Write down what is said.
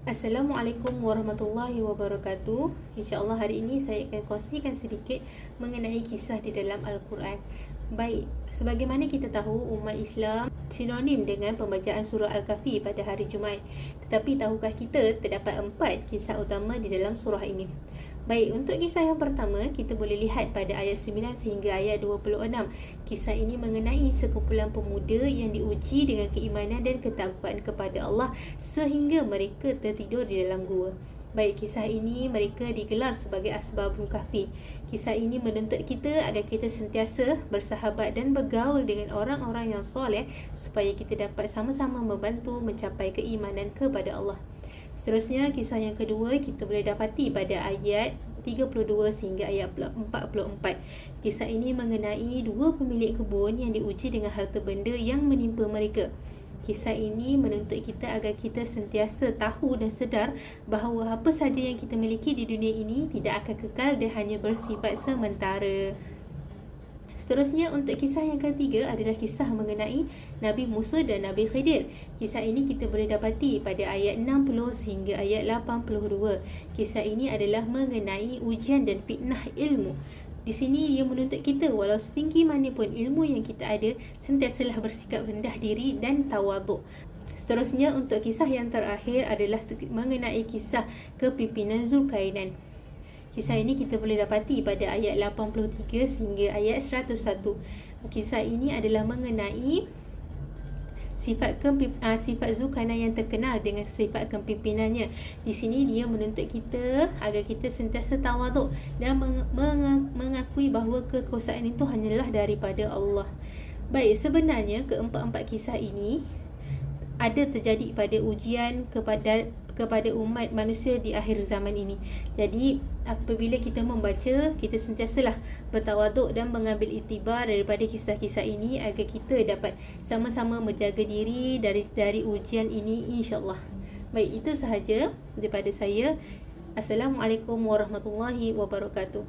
Assalamualaikum warahmatullahi wabarakatuh. InsyaAllah hari ini saya akan kongsikan sedikit mengenai kisah di dalam Al-Quran. Baik, sebagaimana kita tahu, umat Islam sinonim dengan pembacaan surah Al-Kahfi pada hari Jumaat. Tetapi tahukah kita terdapat 4 kisah utama di dalam surah ini? Baik, untuk kisah yang pertama, kita boleh lihat pada ayat 9 sehingga ayat 26. Kisah ini mengenai sekumpulan pemuda yang diuji dengan keimanan dan ketakwaan kepada Allah sehingga mereka tertidur di dalam gua. Baik, kisah ini mereka digelar sebagai Asbabul Kahfi. Kisah ini menuntut kita agar kita sentiasa bersahabat dan bergaul dengan orang-orang yang soleh supaya kita dapat sama-sama membantu mencapai keimanan kepada Allah. Seterusnya, kisah yang kedua kita boleh dapati pada ayat 32 sehingga ayat 44. Kisah ini mengenai dua pemilik kebun yang diuji dengan harta benda yang menimpa mereka. Kisah ini menuntut kita agar kita sentiasa tahu dan sedar bahawa apa sahaja yang kita miliki di dunia ini tidak akan kekal dan hanya bersifat sementara. Seterusnya, untuk kisah yang ketiga adalah kisah mengenai Nabi Musa dan Nabi Khidir. Kisah ini kita boleh dapati pada ayat 60 sehingga ayat 82. Kisah ini adalah mengenai ujian dan fitnah ilmu. Di sini dia menuntut kita walau setinggi mana pun ilmu yang kita ada, sentiasalah bersikap rendah diri dan tawaduk. Seterusnya, untuk kisah yang terakhir adalah mengenai kisah kepimpinan Zulkarnain. Kisah ini kita boleh dapati pada ayat 83 sehingga ayat 101. Kisah ini adalah mengenai sifat Zulkarnain yang terkenal dengan sifat kepimpinannya. Di sini dia menuntut kita agar kita sentiasa tawaduk dan mengakui bahawa kekuasaan itu hanyalah daripada Allah. Baik, sebenarnya keempat-empat kisah ini ada terjadi pada ujian kepada umat manusia di akhir zaman ini. Jadi apabila kita membaca, kita sentiasalah bertawaduk dan mengambil iktibar daripada kisah-kisah ini agar kita dapat sama-sama menjaga diri dari ujian ini, insya-Allah. Baik, itu sahaja daripada saya. Assalamualaikum warahmatullahi wabarakatuh.